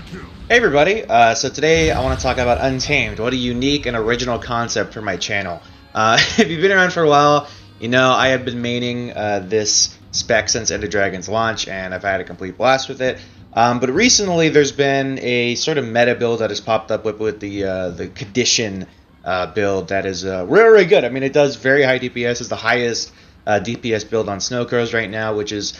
Hey everybody, so today I want to talk about Untamed. What a unique and original concept for my channel. If you've been around for a while, you know I have been maining this spec since Ender Dragon's launch, and I've had a complete blast with it. But recently there's been a sort of meta build that has popped up with the condition build that is really good. I mean, it does very high DPS. It's the highest DPS build on Snowcrows right now, which is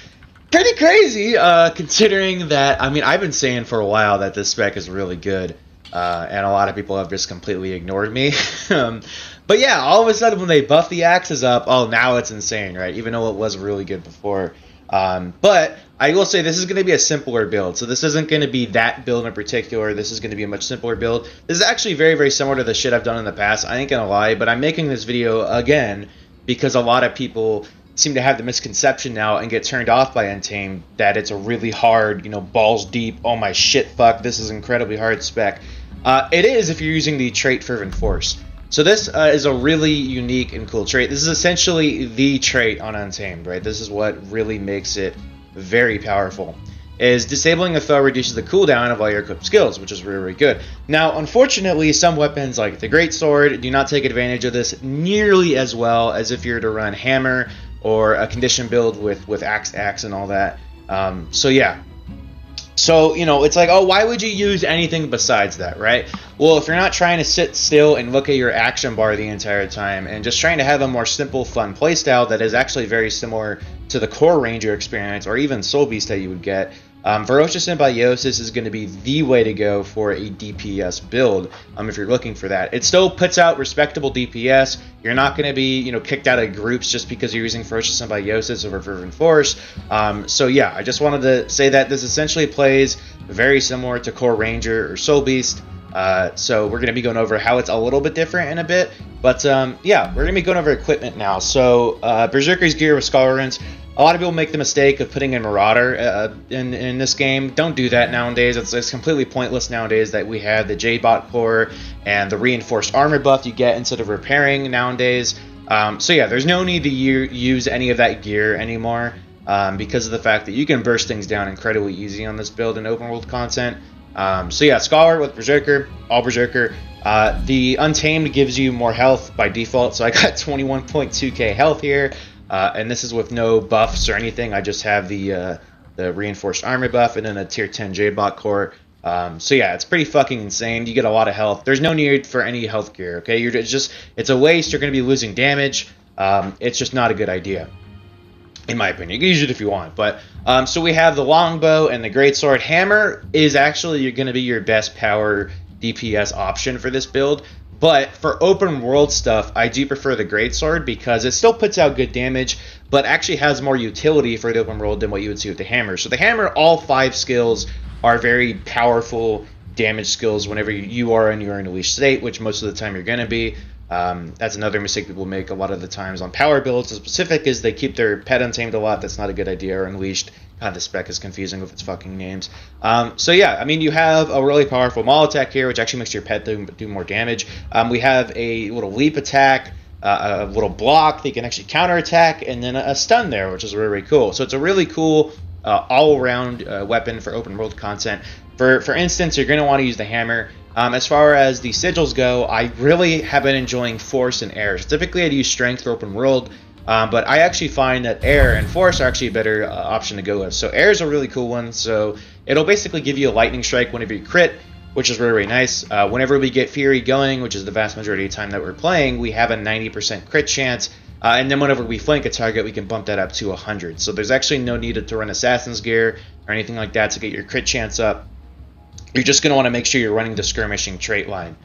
pretty crazy, considering that, I mean, I've been saying for a while that this spec is really good, and a lot of people have just completely ignored me. But yeah, all of a sudden when they buff the axes up, oh, now it's insane, right? Even though it was really good before. But I will say this is going to be a simpler build, so this isn't going to be that build in particular. This is going to be a much simpler build. This is actually very, very similar to the shit I've done in the past. I ain't going to lie, but I'm making this video again because a lot of people seem to have the misconception now and get turned off by Untamed that it's a really hard, you know, balls deep, oh my shit, fuck, this is incredibly hard spec. It is if you're using the trait Fervent Force. So this is a really unique and cool trait. This is essentially the trait on Untamed, right? This is what really makes it very powerful. Is disabling a foe reduces the cooldown of all your equipped skills, which is really, really good. Now, unfortunately, some weapons like the Greatsword do not take advantage of this nearly as well as if you were to run Hammer or a condition build with axe and all that. So yeah. So, you know, it's like, oh, why would you use anything besides that, right? Well, if you're not trying to sit still and look at your action bar the entire time and just trying to have a more simple, fun playstyle that is actually very similar to the core Ranger experience or even Soul Beast that you would get, Ferocious Symbiosis is going to be the way to go for a DPS build if you're looking for that. It still puts out respectable DPS. You're not going to be, you know, kicked out of groups just because you're using Ferocious Symbiosis over Fervent Force. So yeah, I just wanted to say that this essentially plays very similar to core Ranger or Soul Beast. So we're going to be going over how it's a little bit different in a bit. But yeah, we're going to be going over equipment now. So Berserker's gear with Skull Runes. A lot of people make the mistake of putting in Marauder in this game. Don't do that nowadays. It's completely pointless nowadays that we have the J-Bot core and the reinforced armor buff you get instead of repairing nowadays. So yeah, there's no need to use any of that gear anymore because of the fact that you can burst things down incredibly easy on this build in open world content. So yeah, Scholar with Berserker, all Berserker. The Untamed gives you more health by default, so I got 21.2k health here. And this is with no buffs or anything. I just have the reinforced armor buff and then a tier 10 J-Bot core. So yeah, it's pretty fucking insane. You get a lot of health. There's no need for any health gear, okay? It's a waste. You're going to be losing damage. It's just not a good idea, in my opinion. You can use it if you want. But so we have the longbow and the greatsword. Hammer is actually going to be your best power DPS option for this build. But for open world stuff, I do prefer the Greatsword because it still puts out good damage, but actually has more utility for the open world than what you would see with the Hammer. So the Hammer, all 5 skills are very powerful damage skills whenever you are in your unleashed state, which most of the time you're going to be. That's another mistake people make a lot of the times on power builds. The specific is they keep their pet untamed a lot. That's not a good idea. Or unleashed. God, the spec is confusing with its fucking names. So yeah, I mean, you have a really powerful maul attack here, which actually makes your pet do more damage. We have a little leap attack, a little block that you can actually counter attack, and then a stun there, which is really, really cool. So it's a really cool all-around weapon for open world content. For instance, you're going to want to use the hammer. As far as the sigils go, I really have been enjoying Force and Air. So typically I'd use Strength for open world, but I actually find that Air and Force are actually a better option to go with. So Air is a really cool one, so it'll basically give you a lightning strike whenever you crit, which is really, really nice. Whenever we get Fury going, which is the vast majority of the time that we're playing, we have a 90% crit chance, and then whenever we flank a target, we can bump that up to 100. So there's actually no need to run Assassin's Gear or anything like that to get your crit chance up. You're just going to want to make sure you're running the skirmishing trait line.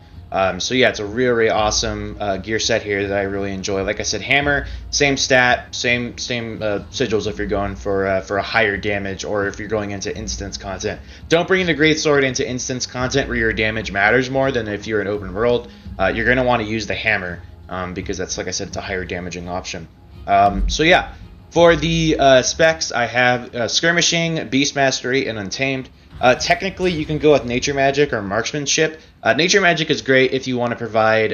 So yeah, it's a really, really awesome gear set here that I really enjoy. Like I said, hammer, same stat, same sigils if you're going for a higher damage or if you're going into instance content. Don't bring the greatsword into instance content where your damage matters more than if you're in open world. You're going to want to use the hammer because that's, like I said, it's a higher damaging option. So yeah, for the specs, I have skirmishing, beast mastery, and untamed. Technically, you can go with nature magic or marksmanship. Nature magic is great if you want to provide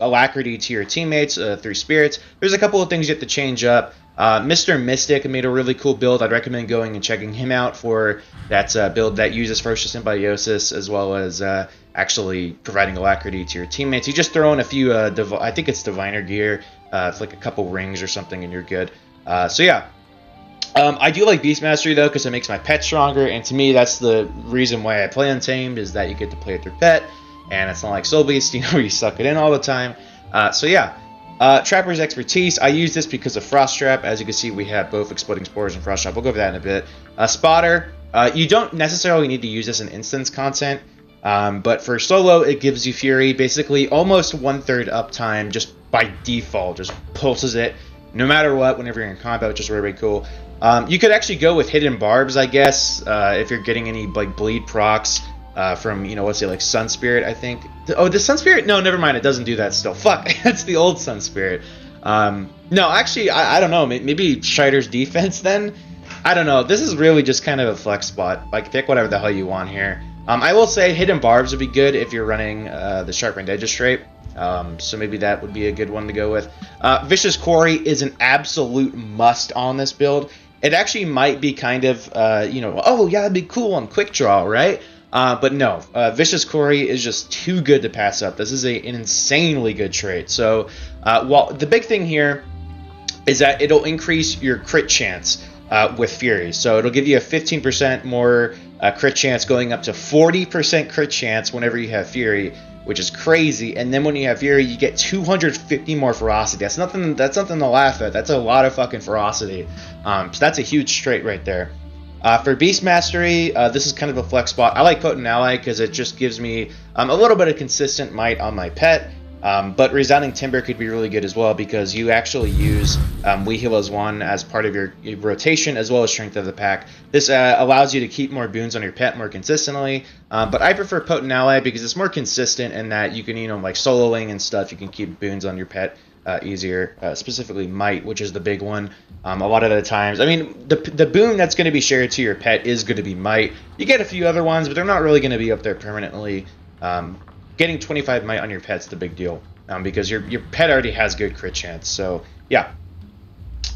alacrity to your teammates through spirits. There's a couple of things you have to change up. Mr. Mystic made a really cool build. I'd recommend going and checking him out for that build that uses Ferocious Symbiosis as well as actually providing alacrity to your teammates. You just throw in a few, I think it's Diviner gear, it's like a couple rings or something, and you're good. So yeah. I do like Beast Mastery though because it makes my pet stronger, and to me that's the reason why I play Untamed, is that you get to play with your pet, and it's not like Soul Beast, you know, where you suck it in all the time. So yeah, Trapper's Expertise, I use this because of Frost Trap. As you can see, we have both Exploding Spores and Frost Trap. We'll go over that in a bit. Spotter, you don't necessarily need to use this in instance content, but for solo it gives you Fury, basically almost 1/3 uptime just by default, just pulses it no matter what whenever you're in combat, which is really, really cool. You could actually go with Hidden Barbs, I guess, if you're getting any like bleed procs from, you know, let's say like Sun Spirit, I think. Oh, the Sun Spirit? No, never mind. It doesn't do that still. Fuck, that's the old Sun Spirit. No, actually, I don't know. Maybe Strider's Defense then? I don't know. This is really just kind of a flex spot. Like, pick whatever the hell you want here. I will say Hidden Barbs would be good if you're running the Sharpened Edges trait. So maybe that would be a good one to go with. Vicious Quarry is an absolute must on this build. It actually might be kind of, you know, oh yeah, that'd be cool on Quick Draw, right? But no, Vicious Quarry is just too good to pass up. This is an insanely good trait. So while the big thing here is that it'll increase your crit chance with Fury. So it'll give you a 15% more crit chance, going up to 40% crit chance whenever you have Fury, which is crazy. And then when you have Fury, you get 250 more ferocity. That's nothing to laugh at. That's a lot of fucking ferocity. So that's a huge trait right there. For Beast Mastery, this is kind of a flex spot. I like Potent Ally because it just gives me a little bit of consistent might on my pet. But Resounding Timber could be really good as well because you actually use We Heal as One as part of your rotation as well as Strength of the Pack. This allows you to keep more boons on your pet more consistently. But I prefer Potent Ally because it's more consistent in that you can, you know, like soloing and stuff, you can keep boons on your pet easier. Specifically Might, which is the big one. A lot of the times, I mean, the boon that's going to be shared to your pet is going to be Might. You get a few other ones, but they're not really going to be up there permanently. Getting 25 might on your pet's the big deal because your pet already has good crit chance. So yeah,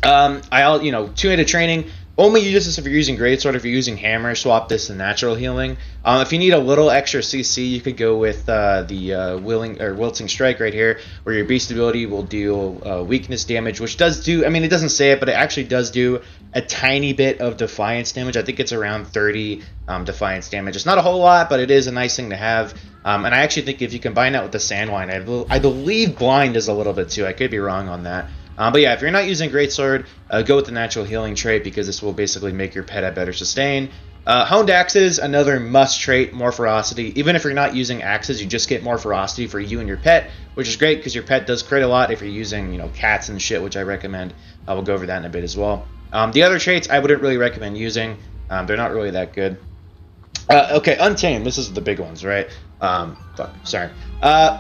you know, 2-handed training. Only use this if you're using Greatsword. If you're using Hammer, swap this to Natural Healing. If you need a little extra CC, you could go with the Wilting Strike right here, where your beast ability will deal weakness damage, which does do, I mean, it doesn't say it, but it actually does do a tiny bit of Defiance damage. I think it's around 30 Defiance damage. It's not a whole lot, but it is a nice thing to have. And I actually think if you combine that with the Sandwine, I believe Blind does a little bit too. I could be wrong on that. But yeah, if you're not using Greatsword, go with the Natural Healing trait because this will basically make your pet have better sustain. Honed Axes, another must trait, more ferocity. Even if you're not using axes, you just get more ferocity for you and your pet, which is great because your pet does crit a lot if you're using, you know, cats and shit, which I recommend. We'll go over that in a bit as well. The other traits I wouldn't really recommend using. They're not really that good. Okay, Untamed. This is the big ones, right? Sorry.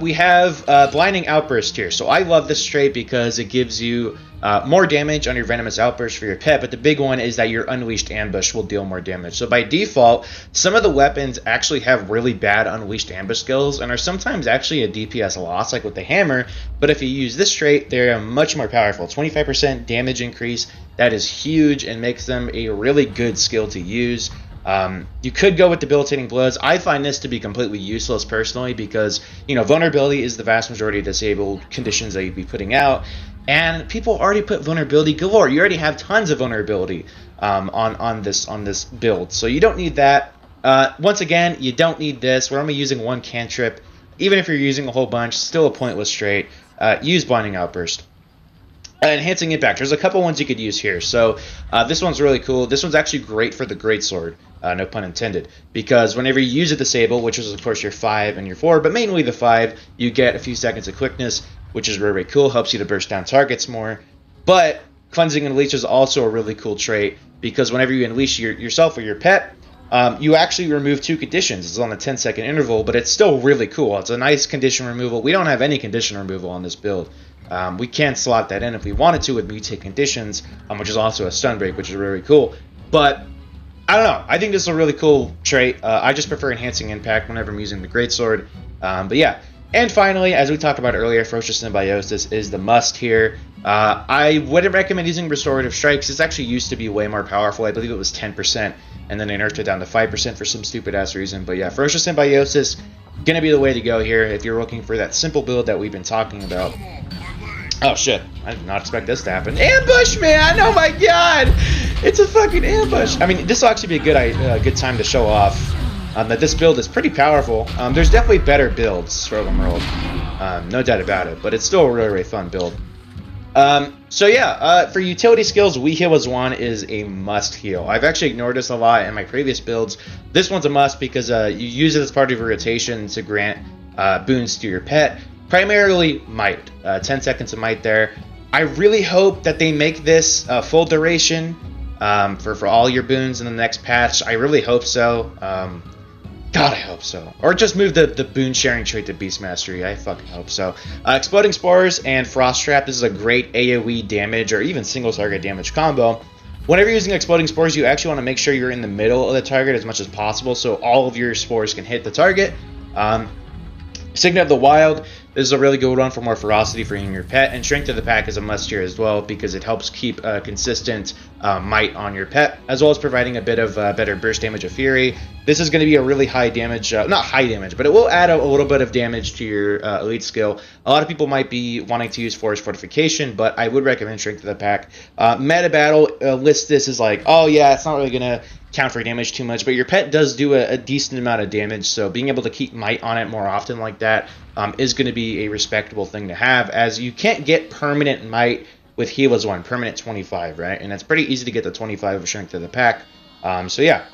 We have Blinding Outburst here. So I love this trait because it gives you more damage on your Venomous Outburst for your pet, but the big one is that your Unleashed Ambush will deal more damage. So by default, some of the weapons actually have really bad Unleashed Ambush skills and are sometimes actually a DPS loss, like with the Hammer, but if you use this trait, they're much more powerful. 25% damage increase, that is huge and makes them a really good skill to use. You could go with Debilitating Blows. I find this to be completely useless personally because, you know, vulnerability is the vast majority of disabled conditions that you'd be putting out, and people already put vulnerability galore. You already have tons of vulnerability on this build, so you don't need that. Once again, you don't need this. We're only using one cantrip. Even if you're using a whole bunch, still a pointless trait. Use Blinding Outburst. Enhancing Impact. There's a couple ones you could use here. So this one's really cool. This one's actually great for the Greatsword, no pun intended, because whenever you use a Disable, which is of course your 5 and your 4, but mainly the 5, you get a few seconds of quickness, which is really, really cool. Helps you to burst down targets more. But Cleansing and Unleash is also a really cool trait because whenever you unleash yourself or your pet, you actually remove 2 conditions. It's on a 10-second interval, but it's still really cool. It's a nice condition removal. We don't have any condition removal on this build. We can slot that in if we wanted to with Mutate Conditions, which is also a stun break, which is really cool. But I don't know. I think this is a really cool trait. I just prefer Enhancing Impact whenever I'm using the Greatsword. But yeah. And finally, as we talked about earlier, Ferocious Symbiosis is the must here. I wouldn't recommend using Restorative Strikes. This actually used to be way more powerful. I believe it was 10%, and then they nerfed it down to 5% for some stupid-ass reason. But yeah, Ferocious Symbiosis, gonna be the way to go here if you're looking for that simple build that we've been talking about. Oh shit, I did not expect this to happen. Ambush, man! Oh my god! It's a fucking ambush! I mean, this will actually be a good time to show off that this build is pretty powerful. There's definitely better builds for Open World, no doubt about it, but it's still a really, really fun build. So yeah, for utility skills, We Heal as one is a must heal. I've actually ignored this a lot in my previous builds. This one's a must because you use it as part of your rotation to grant boons to your pet. Primarily Might, 10 seconds of Might there. I really hope that they make this full duration for all your boons in the next patch. I really hope so. God, I hope so. Or just move the boon sharing trait to Beast Mastery. I fucking hope so. Exploding Spores and Frost Trap. This is a great AoE damage or even single target damage combo. Whenever you're using Exploding Spores, you actually want to make sure you're in the middle of the target as much as possible so all of your spores can hit the target. Signet of the Wild. This is a really good one for more ferocity for your pet, and Strength of the Pack is a must here as well because it helps keep consistent might on your pet, as well as providing a bit of better burst damage of Fury. This is going to be a really high damage, not high damage, but it will add a little bit of damage to your elite skill. A lot of people might be wanting to use Forest Fortification, but I would recommend Strength of the Pack. Meta Battle lists this as like, oh yeah, it's not really going to count for damage too much, but your pet does do a decent amount of damage, so being able to keep might on it more often like that is going to be a respectable thing to have, as you can't get permanent might with Heal as one, permanent 25, right? And it's pretty easy to get the 25 of Strength of the Pack. So yeah.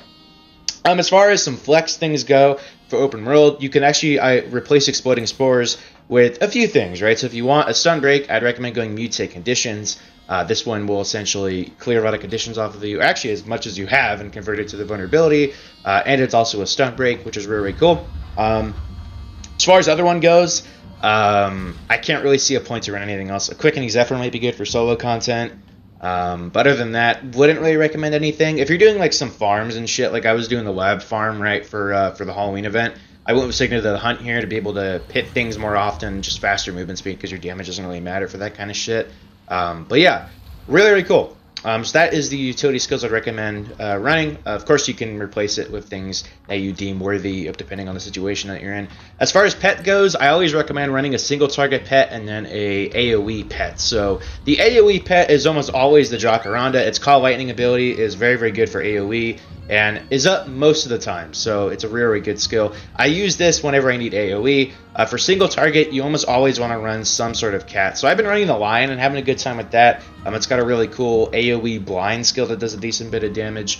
As far as some flex things go for Open World, you can actually replace Exploding Spores with a few things, right? So if you want a Stun Break, I'd recommend going Mutate Conditions. This one will essentially clear a lot of conditions off of you, actually as much as you have, and convert it to the vulnerability. And it's also a Stun Break, which is really, really cool. As far as the other one goes, I can't really see a point to run anything else. A Quickening Zephyr might be good for solo content. But other than that, wouldn't really recommend anything. If you're doing like some farms and shit, like I was doing the lab farm, right, for the Halloween event, I went with Signet of the Hunt here to be able to hit things more often, just faster movement speed, because your damage doesn't really matter for that kind of shit. But yeah, really, really cool. So that is the utility skills I'd recommend running. Of course, you can replace it with things that you deem worthy of depending on the situation that you're in. As far as pet goes, I always recommend running a single target pet and then a AoE pet. So the AoE pet is almost always the Jacaranda. Its Call Lightning ability is very, very good for AoE and is up most of the time, so it's a really good skill. I use this whenever I need AoE. For single target, you almost always want to run some sort of cat. So I've been running the Lion and having a good time with that. It's got a really cool AoE blind skill that does a decent bit of damage.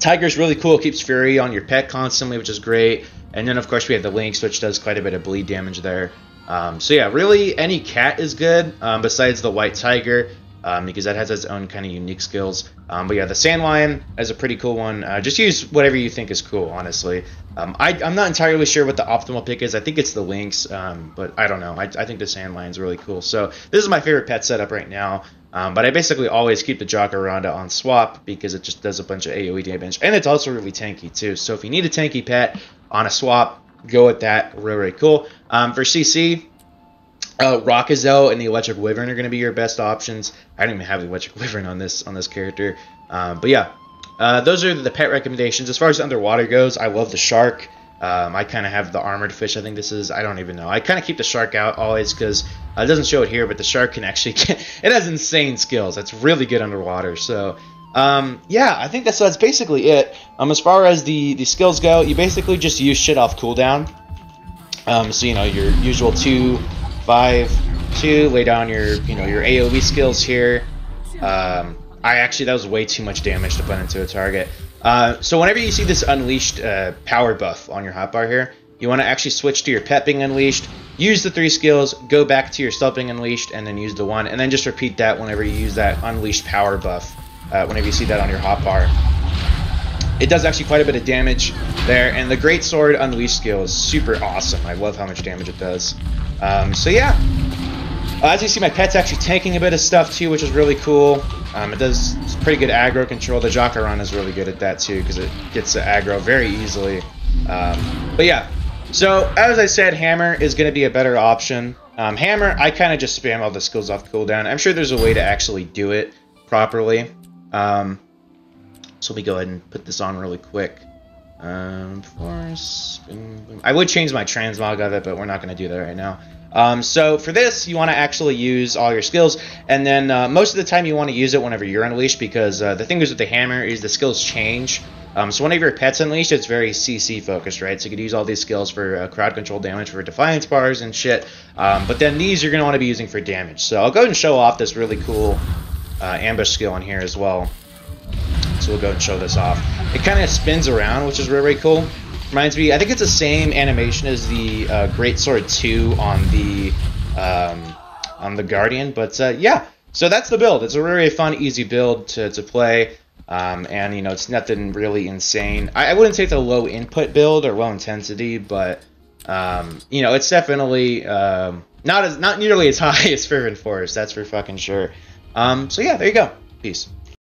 Tiger's really cool, keeps Fury on your pet constantly, which is great. And then of course we have the Lynx, which does quite a bit of bleed damage there. So yeah, really any cat is good, besides the White Tiger. Because that has its own kind of unique skills. But yeah, the Sand Lion is a pretty cool one. Just use whatever you think is cool, honestly. I'm not entirely sure what the optimal pick is. I think it's the Lynx, but I don't know. I think the Sand Lion is really cool. So this is my favorite pet setup right now. But I basically always keep the Jacaranda on swap because it just does a bunch of AoE damage. And it's also really tanky too. So if you need a tanky pet on a swap, go with that. Really, really cool. For CC... Rockazel and the Electric Wyvern are going to be your best options. I don't even have the Electric Wyvern on this character. But yeah, those are the pet recommendations. As far as underwater goes, I love the Shark. I kind of have the Armored Fish, I think this is. I don't even know. I kind of keep the Shark out always because it doesn't show it here, but the Shark can actually it has insane skills. It's really good underwater. So yeah, I think that's basically it. As far as the skills go, you basically just use shit off cooldown. So you know, your usual 2, 5, 2, lay down your your AoE skills here. That was way too much damage to put into a target. So whenever you see this unleashed power buff on your hotbar here, you want to actually switch to your pet being unleashed, use the 3 skills, go back to your stealth being unleashed, and then use the 1, and then just repeat that whenever you use that unleashed power buff, whenever you see that on your hotbar. It does actually quite a bit of damage there, and the Great Sword Unleashed skill is super awesome. I love how much damage it does. So yeah, as you see, my pet's actually tanking a bit of stuff too, which is really cool. It does pretty good aggro control. The Jacaranda is really good at that too, because it gets the aggro very easily. But yeah, so as I said, Hammer is going to be a better option Hammer, I kind of just spam all the skills off cooldown. I'm sure there's a way to actually do it properly. So let me go ahead and put this on really quick. Force, boom, boom. I would change my transmog of it, but we're not going to do that right now. So for this, you want to actually use all your skills, and then most of the time you want to use it whenever you're unleashed, because the thing is with the hammer is the skills change. So whenever your pet's unleashed, it's very CC focused, right? So you could use all these skills for crowd control damage for defiance bars and shit, but then these you're going to want to be using for damage. So I'll go ahead and show off this really cool ambush skill in here as well. So we'll go and show this off. It kind of spins around, which is really, really cool. Reminds me, I think it's the same animation as the Great Sword 2 on the Guardian, but yeah. So that's the build. It's a really fun, easy build to play, and you know it's nothing really insane. I wouldn't say it's a low input build or low intensity, but you know it's definitely not nearly as high as Fervent Force. That's for fucking sure. So yeah, there you go. Peace.